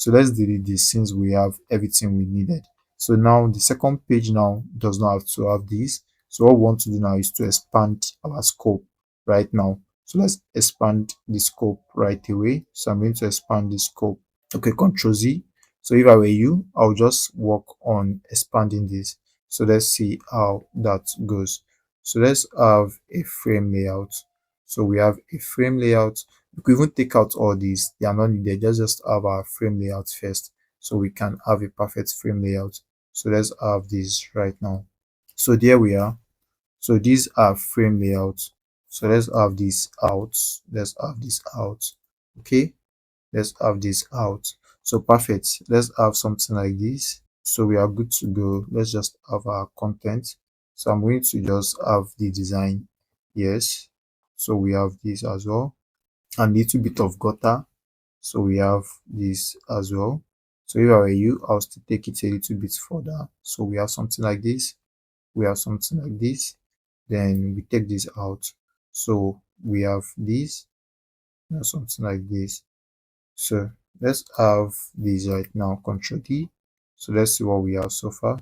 So let's delete this since we have everything we needed. So now the second page now does not have to have this. So what we want to do now is to expand our scope right now. So let's expand the scope right away. So I'm going to expand the scope. Okay, Control Z. So if I were you, I'll just work on expanding this. So let's see how that goes. So let's have a frame layout. So we have a frame layout. We could even take out all these. They are not needed. Just have our frame layout first. So we can have a perfect frame layout. So let's have this right now. So there we are. So these are frame layouts. So let's have this out. Let's have this out. Okay. Let's have this out. So perfect. Let's have something like this. So we are good to go. Let's just have our content. So I'm going to just have the design. Yes. So we have this as well. And a little bit of gutter. So we have this as well. So if I were you, I'll still take it a little bit further. So we have something like this. We have something like this. Then we take this out. So we have this. We have something like this. So let's have this right now, Control D. So let's see what we have so far,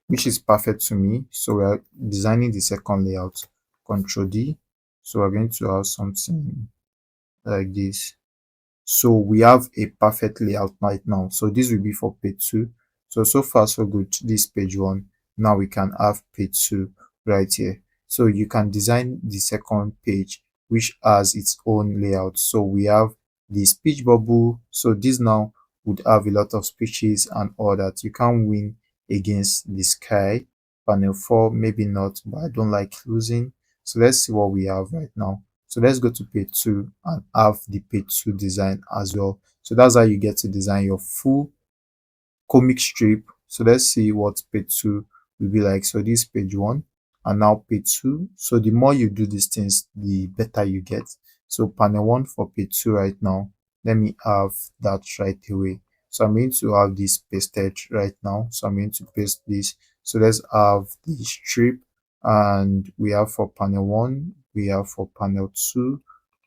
which is perfect to me. So we are designing the second layout, Control D. So we're going to have something like this. So we have a perfect layout right now. So this will be for page 2. So far so good. This page 1. Now we can have page 2 right here. So you can design the second page, which has its own layout. So we have the speech bubble. So this now would have a lot of speeches and all that. You can't win against the sky. Panel 4, maybe not, but I don't like losing. So let's see what we have right now. So let's go to page 2 and have the page 2 design as well. So that's how you get to design your full comic strip. So let's see what page 2 will be like. So this page 1 and now page 2. So the more you do these things, the better you get. So panel 1 for page 2 right now. Let me have that right away. So I'm going to have this pasted right now. So I'm going to paste this. So let's have the strip, and we have for panel 1, we have for panel 2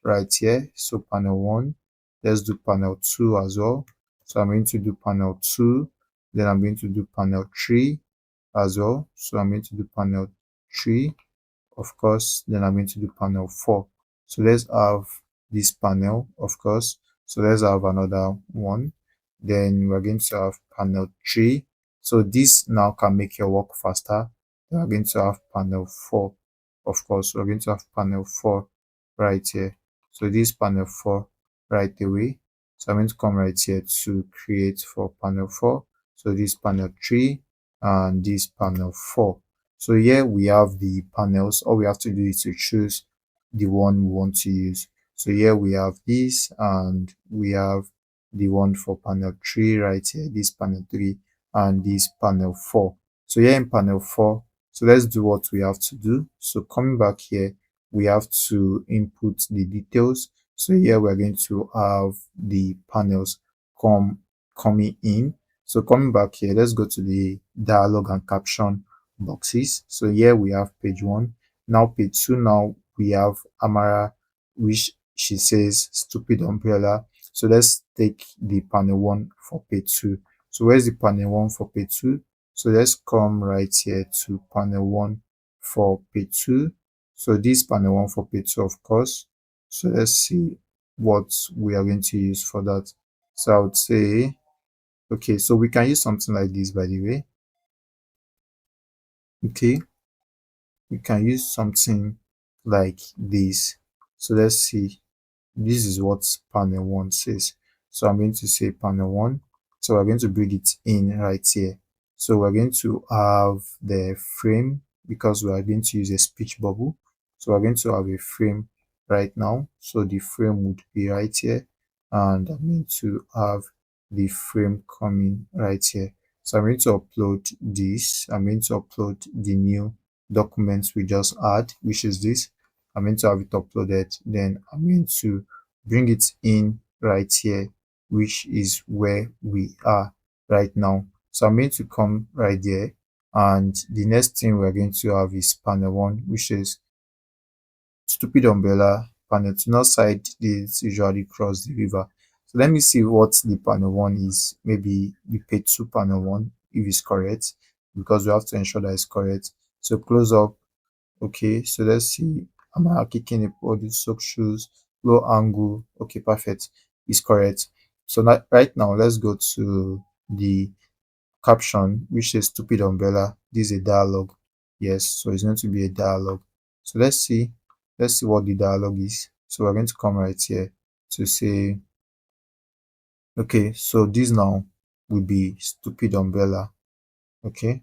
right here. So panel 1, let's do panel 2 as well. So I'm going to do panel 2, then I'm going to do panel 3 as well. So I'm going to do panel 3, of course, then I'm going to do panel 4. So let's have this panel, of course. So let's have another one. Then we're going to have panel 3. So this now can make your work faster. Then we're going to have panel 4, of course. We're going to have panel 4 right here. So this panel 4 right away. So I'm going to come right here to create for panel 4. So this panel 3 and this panel 4. So here we have the panels. All we have to do is to choose the one we want to use. So here we have this, and we have the one for panel 3 right here, this panel 3 and this panel 4. So here in panel 4, so let's do what we have to do. So coming back here, we have to input the details. So here we're going to have the panels coming in. So coming back here, let's go to the dialogue and caption boxes. So here we have page 1. Now page 2, now we have Amara, which she says stupid umbrella. So let's take the panel 1 for page 2. So where's the panel 1 for page 2? So let's come right here to panel 1 for page 2. So this panel 1 for page 2, of course. So let's see what we are going to use for that. So I would say, okay, so we can use something like this, by the way. Okay, we can use something like this. So let's see. This is what panel 1 says. So I'm going to say panel 1. So we're going to bring it in right here. So we're going to have the frame, because we are going to use a speech bubble. So we're going to have a frame right now. So the frame would be right here, and I'm going to have the frame coming right here. So I'm going to upload this. I'm going to upload the new documents we just had, which is this. I'm going to have it uploaded. Then I'm going to bring it in right here, which is where we are right now. So I'm going to come right there, and the next thing we're going to have is panel 1, which is stupid umbrella. Panel 2, north side is usually cross the river. So let me see what the panel one is. Maybe the page 2 panel one, if it's correct, because we have to ensure that it's correct. So close up. Okay, so let's see. Am I kicking a body sock shoes, low angle? Okay, perfect. It's correct. So now, right now, let's go to the caption, which says stupid umbrella. This is a dialogue. Yes, so it's going to be a dialogue. So let's see what the dialogue is. So we're going to come right here to say, okay, so this now will be stupid umbrella. Okay,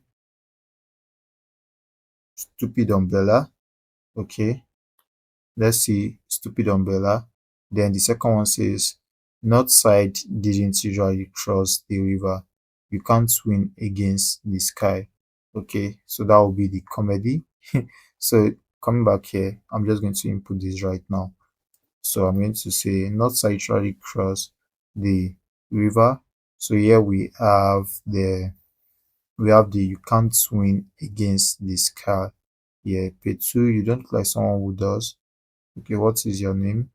stupid umbrella. Okay, let's see stupid umbrella. Then the second one says north side didn't usually cross the river. You can't win against the sky. Okay, so that will be the comedy. So coming back here, I'm just going to input this right now. So I'm going to say north side usually cross the river. So here we have the you can't win against the sky. Yeah, page 2, you don't look like someone who does. Okay, what is your name?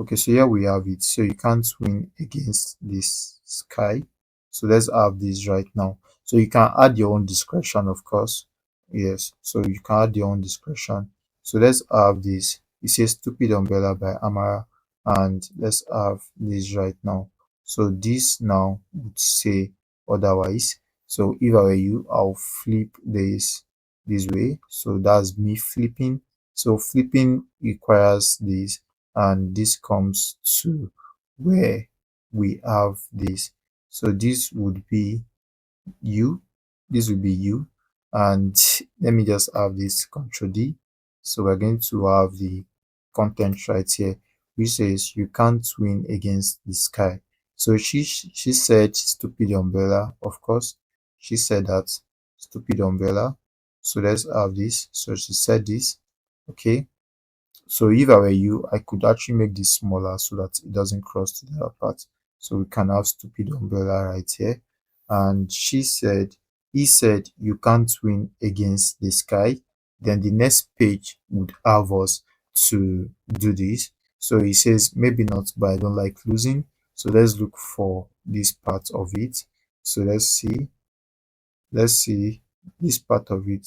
Okay, so here we have it. So you can't win against this sky. So let's have this right now. So you can add your own discretion, of course. Yes, so you can add your own discretion. So let's have this. It says Stupid Umbrella by Amara. And let's have this right now. So this now would say otherwise. So if I were you, I'll flip this way. So that's me flipping. So flipping requires this, and this comes to where we have this. So this would be you, this will be you, and let me just have this control D. So we're going to have the content right here, which says you can't win against the sky. So she said stupid umbrella, of course. She said that stupid umbrella. So let's have this. So she said this. Okay, so if I were you, I could actually make this smaller so that it doesn't cross to the other part. So we can have stupid umbrella right here. And he said, you can't win against the sky. Then the next page would have us to do this. So he says, maybe not, but I don't like losing. So let's look for this part of it. So let's see this part of it.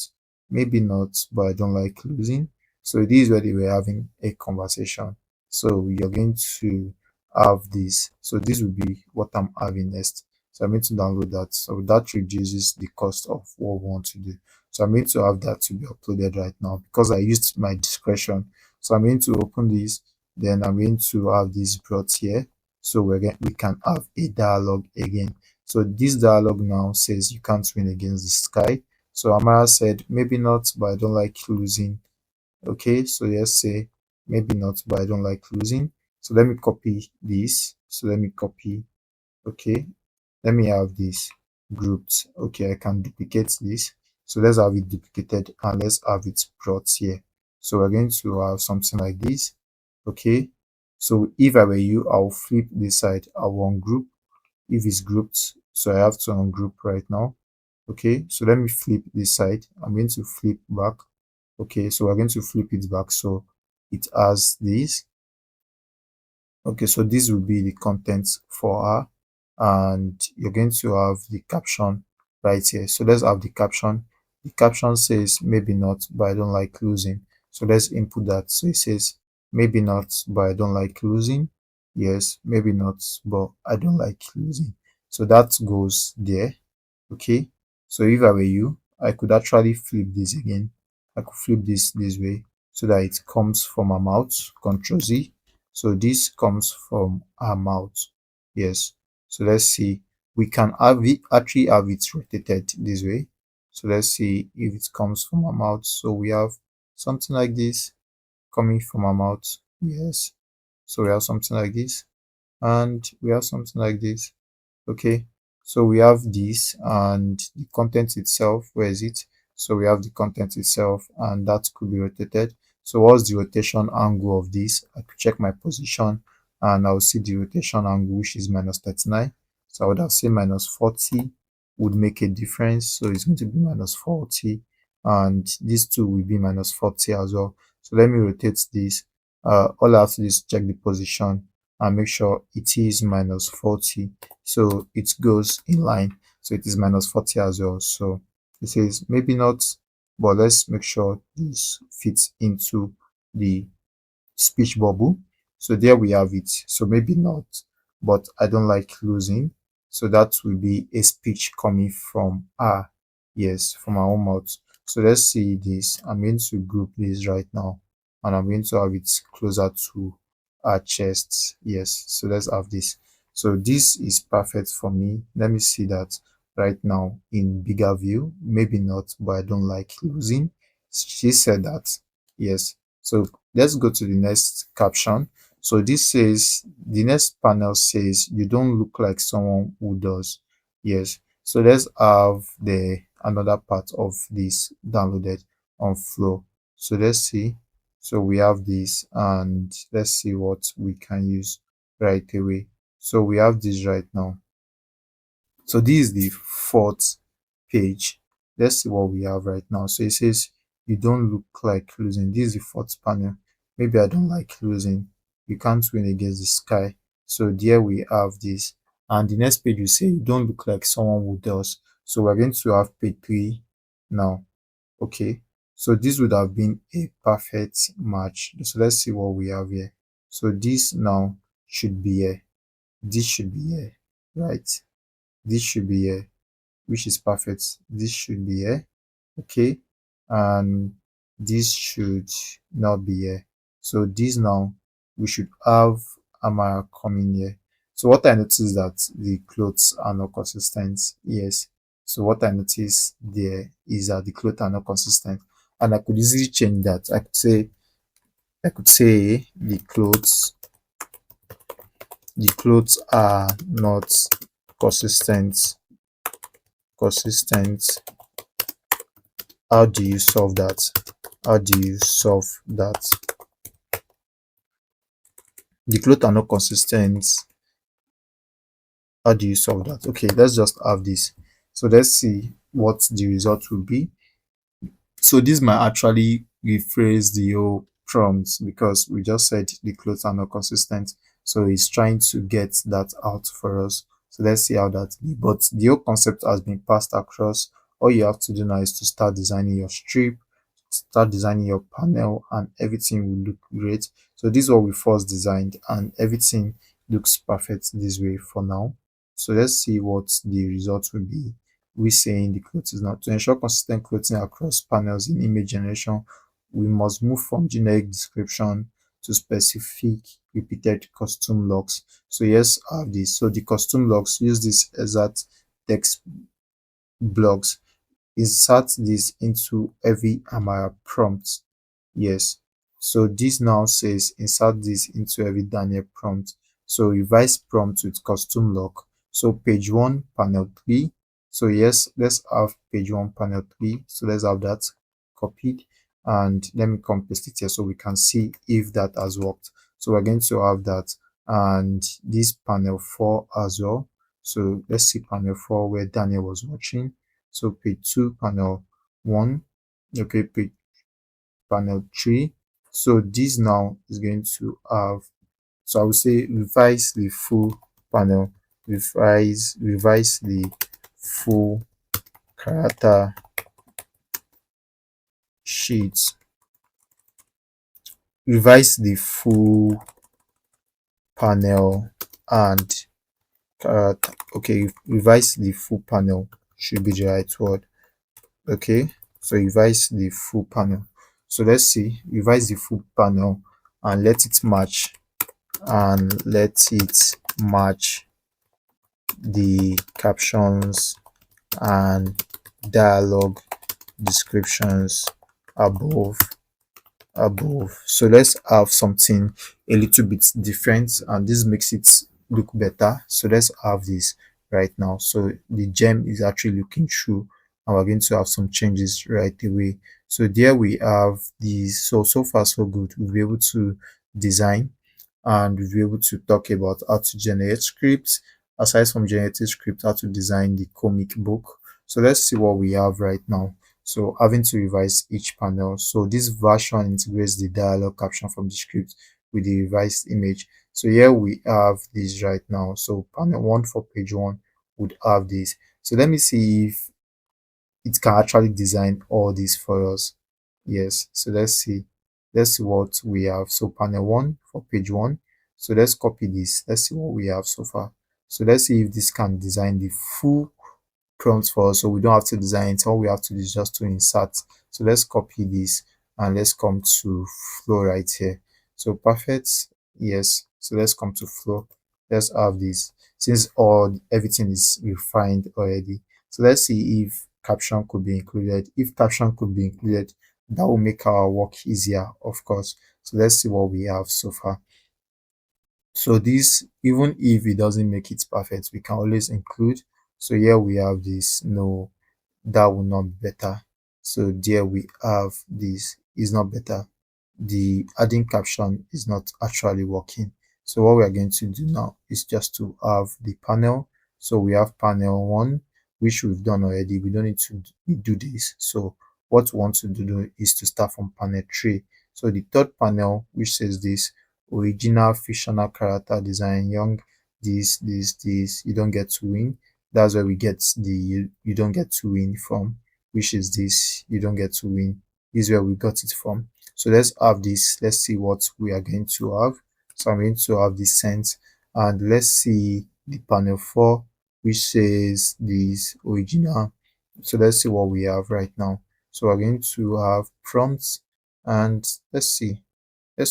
Maybe not, but I don't like losing. So this is where they were having a conversation. So you're going to have this. So this will be what I'm having next. So I'm going to download that. So that reduces the cost of what we want to do. So I'm going to have that to be uploaded right now because I used my discretion. So I'm going to open this. Then I'm going to have this brought here. So we can have a dialogue again. So this dialogue now says you can't win against the sky. So Amara said, maybe not, but I don't like losing. Okay, so let's say maybe not, but I don't like losing. So let me copy this. So let me copy. Okay, let me have this grouped. Okay, I can duplicate this. So let's have it duplicated and let's have it brought here. So we're going to have something like this. Okay, so if I were you, I'll flip this side. I will ungroup if it's grouped. So I have to ungroup right now. Okay, so let me flip this side. I'm going to flip back. Okay, so we're going to flip it back so it has this. Okay, so this will be the content for her, and you're going to have the caption right here. So let's have the caption. The caption says maybe not, but I don't like losing. So let's input that. So it says maybe not, but I don't like losing. Yes, maybe not, but I don't like losing. So that goes there. Okay, so if I were you, I could actually flip this again. I could flip this way so that it comes from our mouth. Control Z. So this comes from our mouth. Yes, so let's see, we can have it actually have it rotated this way. So let's see if it comes from our mouth. So we have something like this coming from our mouth. Yes, so we have something like this and we have something like this. Okay, so we have this and the content itself. Where is it? So we have the content itself and that could be rotated. So what's the rotation angle of this? I could check my position and I'll see the rotation angle, which is minus 39. So I would have said minus 40 would make a difference. So it's going to be minus 40 and these two will be minus 40 as well. So let me rotate this. All I have to do is check the position and make sure it is minus 40, so it goes in line. So it is minus 40 as well. So it says maybe not, but let's make sure this fits into the speech bubble. So there we have it. So maybe not, but I don't like losing. So that will be a speech coming from our, yes, from our own mouth. So let's see this. I'm going to group this right now, and I'm going to have it closer to our chest. Yes, so let's have this. So this is perfect for me. Let me see that right now in bigger view. Maybe not, but I don't like losing. She said that. Yes. So let's go to the next caption. So this says, the next panel says, you don't look like someone who does. Yes. So let's have the another part of this downloaded on Flow. So let's see. So we have this, and let's see what we can use right away. So we have this right now. So this is the fourth page. Let's see what we have right now. So it says, you don't look like losing. This is the fourth panel. Maybe I don't like losing. You can't win against the sky. So there we have this. And the next page will say, you don't look like someone who does. So we're going to have page 3 now. Okay. So this would have been a perfect match. So let's see what we have here. So this now should be here. This should be here. Right. This should be here, which is perfect. This should be here. Okay. And this should not be here. So this now, we should have Amara coming here. So what I noticed that the clothes are not consistent. Yes. So what I noticed there is that the clothes are not consistent. And I could easily change that. I could say the clothes are not consistent. How do you solve that? How do you solve that? The clothes are not consistent. How do you solve that? Okay, let's just have this. So let's see what the result will be. So this might actually rephrase the whole prompt, because we just said the clothes are not consistent. So it's trying to get that out for us. So let's see how that be. But the whole concept has been passed across. All you have to do now is to start designing your strip, start designing your panel, and everything will look great. So this is what we first designed, and everything looks perfect this way for now. So let's see what the result will be. We saying the cloth is not. To ensure consistent clothing across panels in image generation, we must move from generic description to specific repeated custom logs. So yes, I have this. So the custom logs, use this exact text blocks, insert this into every Amara prompt. Yes. So this now says insert this into every Daniel prompt. So revise prompt with custom lock. So page 1 panel 3. So yes, let's have page 1 panel 3. So let's have that copied, and let me come paste it here so we can see if that has worked. So we're going to have that, and this panel 4 as well. So let's see panel 4 where Daniel was watching. So page 2 panel 1. Okay, page panel 3. So this now is going to have, so I would say revise the full panel, revise the full character sheet, revise the full panel and character. Okay, revise the full panel should be the right word. Okay, so revise the full panel. So let's see, revise the full panel and let it match the captions and dialogue descriptions above. So let's have something a little bit different, and this makes it look better. So let's have this right now. So the gem is actually looking through, and we're going to have some changes right away. So there we have these. So far so good. We'll be able to design, and we'll be able to talk about how to generate scripts. Aside from generating script, how to design the comic book. So let's see what we have right now. So having to revise each panel. So this version integrates the dialog caption from the script with the revised image. So here we have this right now. So panel 1 for page 1 would have this. So let me see if it can actually design all this for us. Yes, so let's see what we have. So panel 1 for page 1. So let's copy this. Let's see what we have so far. So let's see if this can design the full prompt for us, so we don't have to design it. All we have to do is just to insert. So let's copy this and let's come to flow right here. So perfect. Yes, so let's come to flow. Let's have this, since all everything is refined already. So let's see if caption could be included. If caption could be included, that will make our work easier, of course. So let's see what we have so far. So this, even if it doesn't make it perfect, we can always include. So here we have this. No, that will not be better. So there we have this. Is not better. The adding caption is not actually working. So what we are going to do now is just to have the panel. So we have panel 1, which we've done already. We don't need to do this. So what we want to do is to start from panel 3. So the third panel, which says this: original fictional character design, young, this, you don't get to win. That's where we get the you don't get to win from, which is this: you don't get to win. This is where we got it from. So let's have this. Let's see what we are going to have. So I'm going to have this sent, and let's see the panel 4, which says this: original. So let's see what we have right now. So we're going to have prompts, and let's see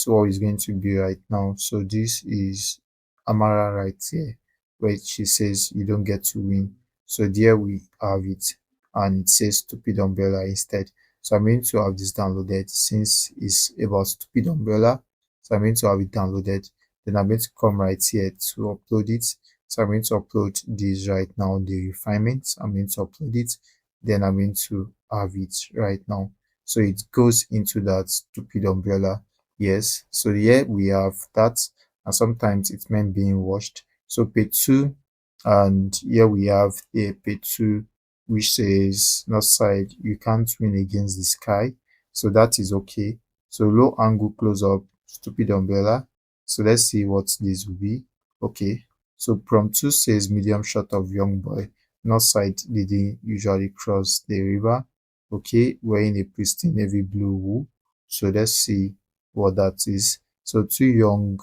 what it's going to be right now. So this is Amara right here, where she says you don't get to win. So there we have it, and it says stupid umbrella instead. So I'm going to have this downloaded, since it's about stupid umbrella. So I'm going to have it downloaded. Then I'm going to come right here to upload it. So I'm going to upload this right now, the refinement. I'm going to upload it. Then I'm going to have it right now. So it goes into that stupid umbrella. Yes, so here we have that, and sometimes it's meant being washed. So page 2, and here we have a page 2, which says north side, you can't win against the sky. So that is okay. So low angle close up, stupid umbrella. So let's see what this will be. Okay, so prompt 2 says medium shot of young boy, north side didn't usually cross the river. Okay, wearing a pristine navy blue wool. So let's see what that is. So too young,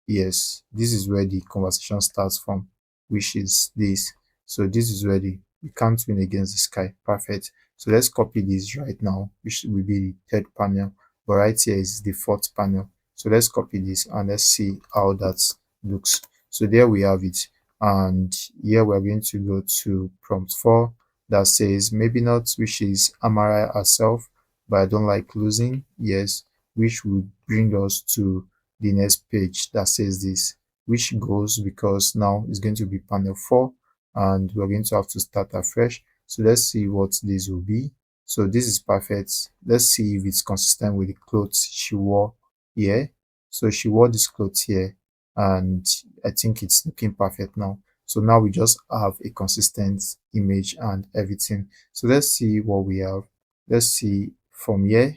yes, this is where the conversation starts from, which is this. So this is where the we can't win against the sky. Perfect. So let's copy this right now, which will be the third panel, but right here is the fourth panel. So let's copy this and let's see how that looks. So there we have it, and here we're going to go to prompt 4, that says maybe not, which is Amara herself, but I don't like losing. Yes, which will bring us to the next page that says this, which goes, because now it's going to be panel 4 and we're going to have to start afresh. So let's see what this will be. So this is perfect. Let's see if it's consistent with the clothes she wore here. So she wore this clothes here, and I think it's looking perfect now. So now we just have a consistent image and everything. So let's see what we have. Let's see from here.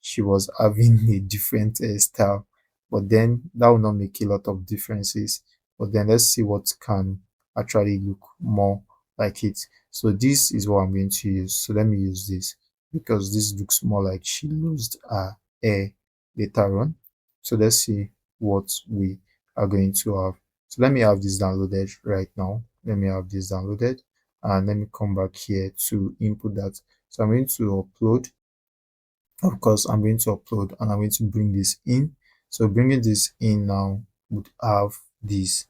She was having a different style, but then that will not make a lot of differences. But then let's see what can actually look more like it. So this is what I'm going to use. So let me use this, because this looks more like she lost her hair later on. So let's see what we are going to have. So let me have this downloaded right now. Let me have this downloaded, and let me come back here to input that. So I'm going to upload. Of course, I'm going to upload, and I'm going to bring this in. So bringing this in now would have this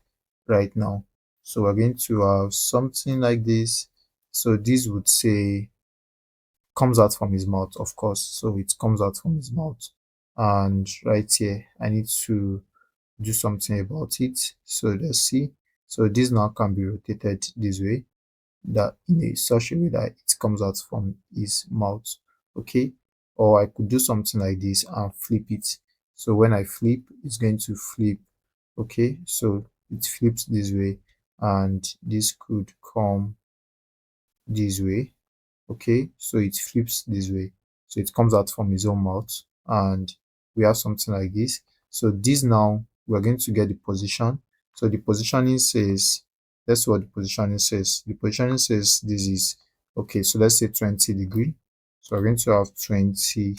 right now. So we're going to have something like this. So this would say comes out from his mouth, of course. So it comes out from his mouth. And right here, I need to do something about it. So let's see. So this now can be rotated this way, that in a such a way that it comes out from his mouth. Okay, or I could do something like this and flip it. So when I flip, it's going to flip. Okay, so it flips this way, and this could come this way. Okay, so it flips this way, so it comes out from his own mouth, and we have something like this. So this now we're going to get the position. So the positioning says, that's what the positioning says. The positioning says this is okay. So let's say 20 degree. So we're going to have 20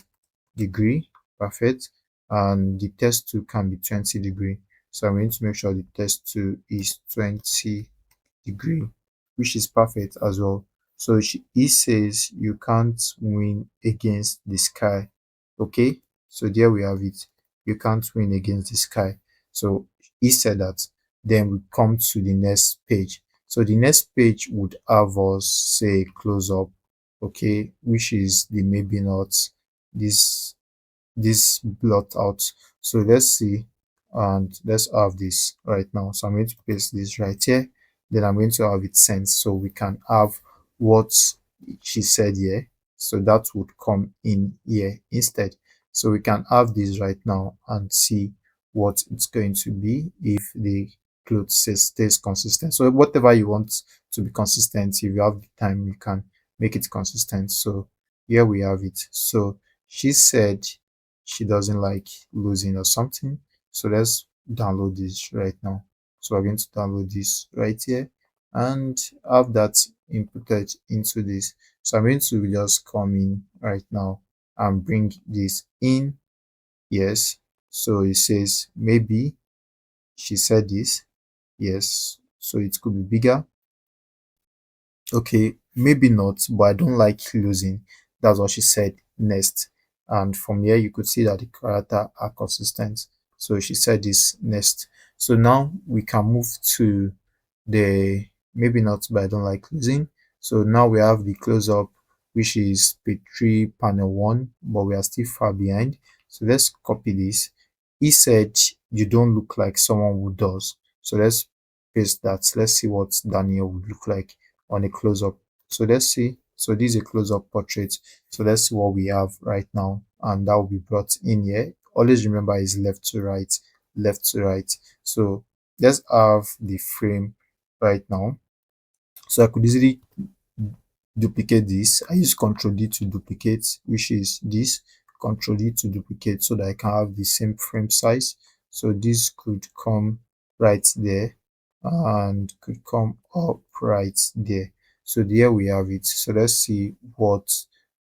degree, perfect. And the test 2 can be 20 degree. So I'm going to make sure the test 2 is 20 degree, which is perfect as well. So he says you can't win against the sky. Okay, so there we have it. You can't win against the sky. So he said that. Then we come to the next page. So the next page would have us say close up, okay, which is the maybe not this blot out. So let's see, and let's have this right now. So I'm going to paste this right here. Then I'm going to have it sent so we can have what she said here. So that would come in here instead. So we can have this right now and see what it's going to be if the cloth stays consistent. So whatever you want to be consistent, if you have the time, you can make it consistent. So here we have it. So she said she doesn't like losing or something. So let's download this right now. So we're going to download this right here and have that inputted into this. So I'm going to just come in right now and bring this in. Yes. So it says maybe she said this. Yes. So it could be bigger. Okay, maybe not, but I don't like losing. That's what she said next. And from here, you could see that the character are consistent. So she said this next. So now we can move to the maybe not, but I don't like losing. So now we have the close up, which is page 3, panel 1, but we are still far behind. So let's copy this. He said, you don't look like someone who does. So let's paste that. Let's see what Daniel would look like on a close-up. So let's see. So this is a close-up portrait. So let's see what we have right now, and that will be brought in here. Always remember is left to right, left to right. So let's have the frame right now. So I could easily duplicate this. I use Ctrl D to duplicate, which is this. Ctrl D to duplicate so that I can have the same frame size. So this could come right there and could come up right there. So there we have it. So let's see what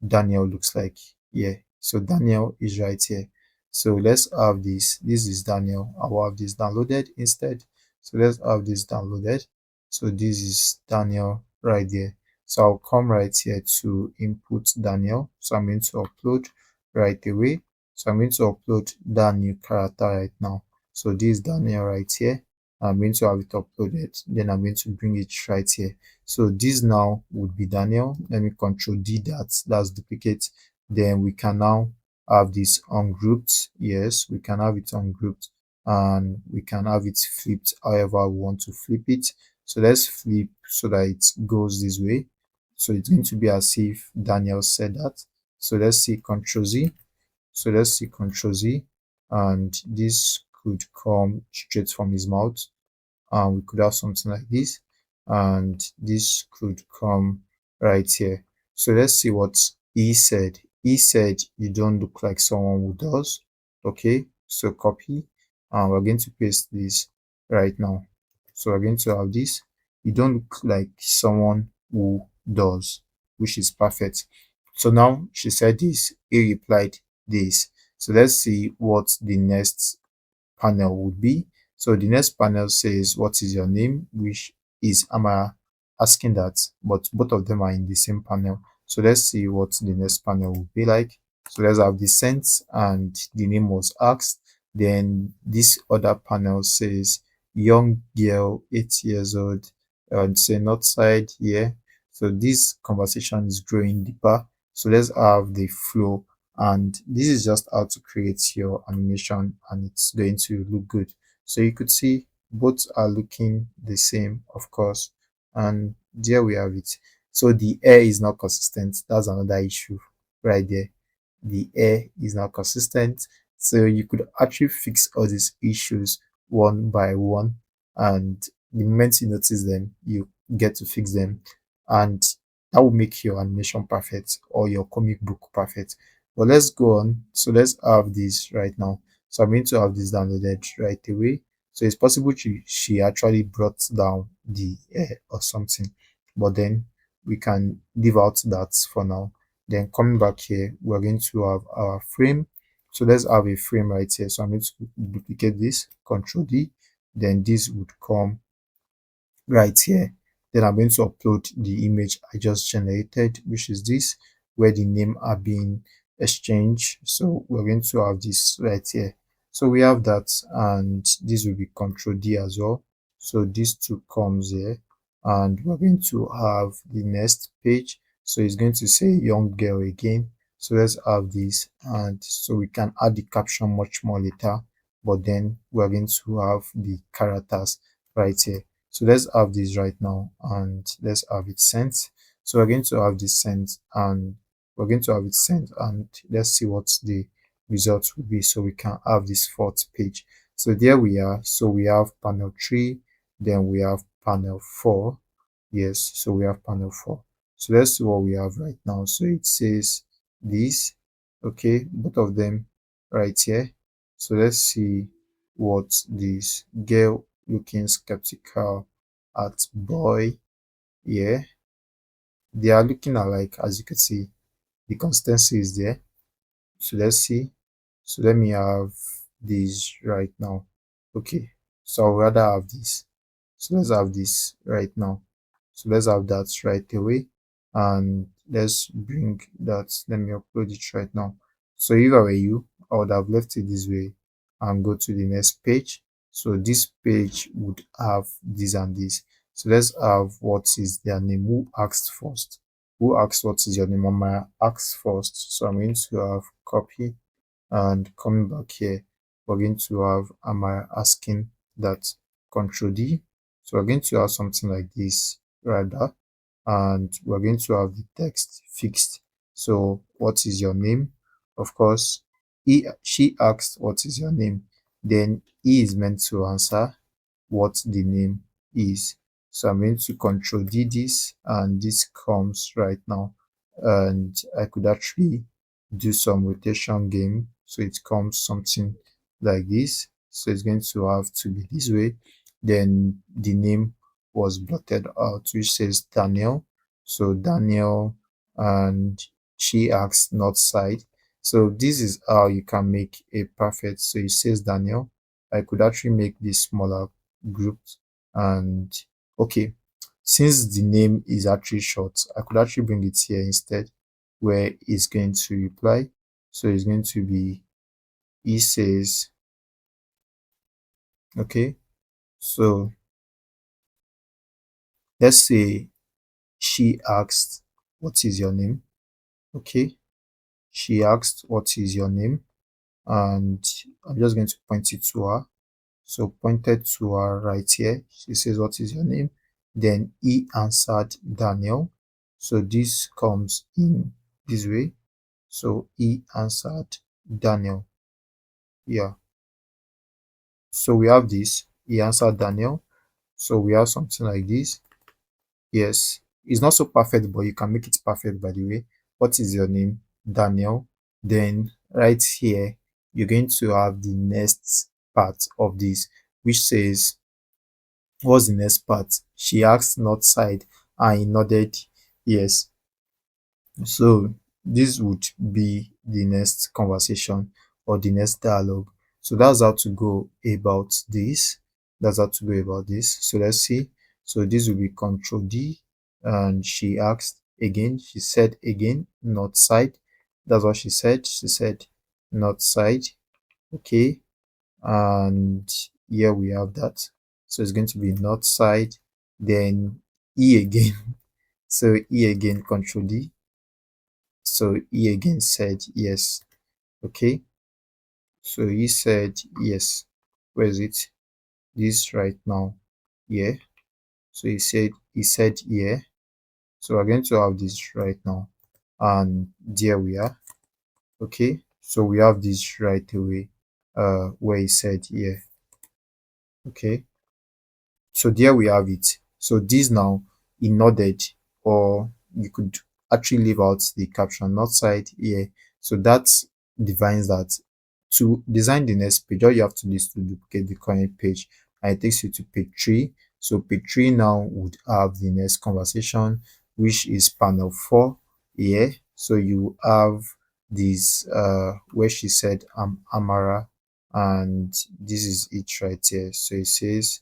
Daniel looks like here. So Daniel is right here. So let's have this. This is Daniel. I will have this downloaded instead. So let's have this downloaded. So this is Daniel right there. So I'll come right here to input Daniel. So I'm going to upload right away. So I'm going to upload that new character right now. So this is Daniel right here. I'm going to have it uploaded. Then I'm going to bring it right here. So this now would be Daniel. Let me Control D that. That's duplicate. Then we can now have this ungrouped. Yes, we can have it ungrouped, and we can have it flipped however we want to flip it. So let's flip so that it goes this way. So it's going to be as if Daniel said that. So let's see Ctrl Z. So let's see Ctrl Z, and this could come straight from his mouth. And we could have something like this, and this could come right here. So let's see what he said. He said you don't look like someone who does. Okay, so copy, and we're going to paste this right now. So we're going to have this. You don't look like someone who does, which is perfect. So now she said this, he replied this. So let's see what the next panel would be. So the next panel says, what is your name? Which is, am I asking that? But both of them are in the same panel. So let's see what the next panel will be like. So let's have the sent, and the name was asked. Then this other panel says, young girl, 8 years old, and say not side here. So this conversation is growing deeper. So let's have the flow, and this is just how to create your animation, and it's going to look good. So you could see both are looking the same, of course, and there we have it. So the air is not consistent. That's another issue right there. The air is not consistent. So you could actually fix all these issues one by one, and the moment you notice them, you get to fix them, and that will make your animation perfect or your comic book perfect. But let's go on. So let's have this right now. So I'm going to have this downloaded right away. So it's possible she actually brought down the or something, but then we can leave out that for now. Then coming back here, we're going to have our frame. So let's have a frame right here. So I'm going to duplicate this, Control D. Then this would come right here. Then I'm going to upload the image I just generated, which is this, where the name are being exchanged. So we're going to have this right here. So we have that, and this will be Control D as well. So this two comes here, and we're going to have the next page. So it's going to say young girl again. So let's have this, and so we can add the caption much more later, but then we're going to have the characters right here. So let's have this right now, and let's have it sent. So we're going to have this sent, and we're going to have it sent, and let's see what the results will be, so we can have this fourth page. So there we are. So we have panel 3, then we have panel 4. Yes, so we have panel 4. So let's see what we have right now. So it says this, okay, both of them right here. So let's see what this girl looking skeptical at boy. Yeah, they are looking alike. As you can see, the consistency is there. So let's see. So let me have this right now. Okay, so I'd rather have this. So let's have this right now. So let's have that right away, and let's bring that. Let me upload it right now. So if I were you, I would have left it this way and go to the next page. So this page would have this and this. So let's have what is their name. Who asked first? Who asked what is your name? Mama asked first. So I'm going to have copy, and coming back here, we're going to have am I asking that, Control D. So we're going to have something like this rather, and we're going to have the text fixed. So what is your name? Of course, she asked what is your name, then he is meant to answer what the name is. So I'm going to Control D this, and this comes right now, and I could actually do some rotation game, so it comes something like this. So it's going to have to be this way. Then the name was blotted out, which says Daniel. So Daniel, and she asks north side. So this is how you can make a perfect. So it says Daniel. I could actually make this smaller grouped, and okay, since the name is actually short, I could actually bring it here instead, where it's going to reply. So it's going to be, he says, okay, so let's say she asked what is your name. Okay, she asked what is your name, and I'm just going to point it to her. So pointed to her right here. She says, what is your name? Then he answered Daniel. So this comes in this way. So he answered Daniel. Yeah. So we have this. He answered Daniel. So we have something like this. Yes. It's not so perfect, but you can make it perfect by the way. What is your name? Daniel. Then right here, you're going to have the next part of this, which says, what's the next part? She asked north side, and he nodded yes. So this would be the next conversation or the next dialogue. So that's how to go about this. That's how to go about this. So let's see. So this will be Control D, and she asked again. She said again, north side. That's what she said. She said north side. Okay, and here we have that. So it's going to be north side, then E again. So E again, Control D. So E again said yes. Okay, so he said yes. Where is it? This right now. Yeah. So he said yeah. So we're going to have this right now, and there we are. Okay, so we have this right away, where he said yeah. Okay, so there we have it. So this now, he nodded, or you could actually leave out the caption, not side here. So that defines that To design the next page, all you have to do is to duplicate the current page, and it takes you to page 3. So page 3 now would have the next conversation, which is panel 4 here. So you have this where she said Amara, and this is it right here. So it says,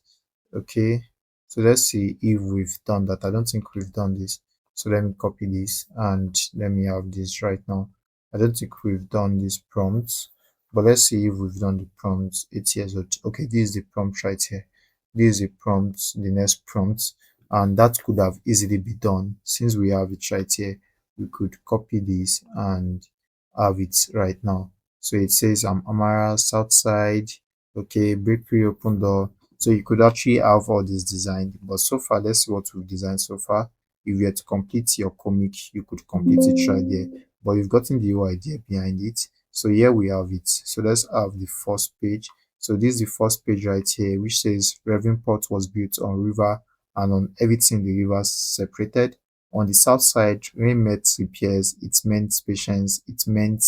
okay, so let's see if we've done that. I don't think we've done this. So let me copy this and let me have this right now. I don't think we've done this prompt, but let's see if we've done the prompt. 8 years old. Okay, this is the prompt right here. This is the prompt, the next prompt, and that could have easily be done. Since we have it right here, we could copy this and have it right now. So it says Amara Southside, okay, bakery open door. So you could actually have all this designed, but so far, let's see what we've designed so far. If you had to complete your comic, you could complete it right there, but you've gotten the whole idea behind it. So here we have it. So let's have the first page. So this is the first page right here, which says Port was built on river and on everything the rivers separated. On the south side, rain met repairs, it meant patience, it meant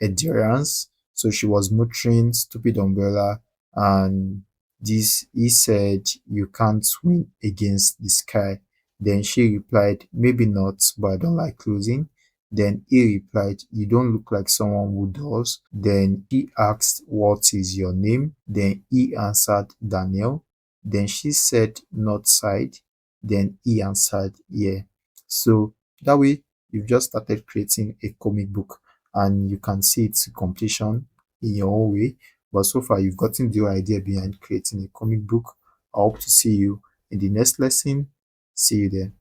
endurance. So she was muttering stupid umbrella, and this he said, you can't win against the sky. Then she replied, maybe not, but I don't like losing. Then he replied, you don't look like someone who does. Then he asked, what is your name? Then he answered, Daniel. Then she said, north side. Then he answered, yeah. So that way you've just started creating a comic book, and you can see its completion in your own way. But so far, you've gotten the idea behind creating a comic book. I hope to see you in the next lesson. See you there.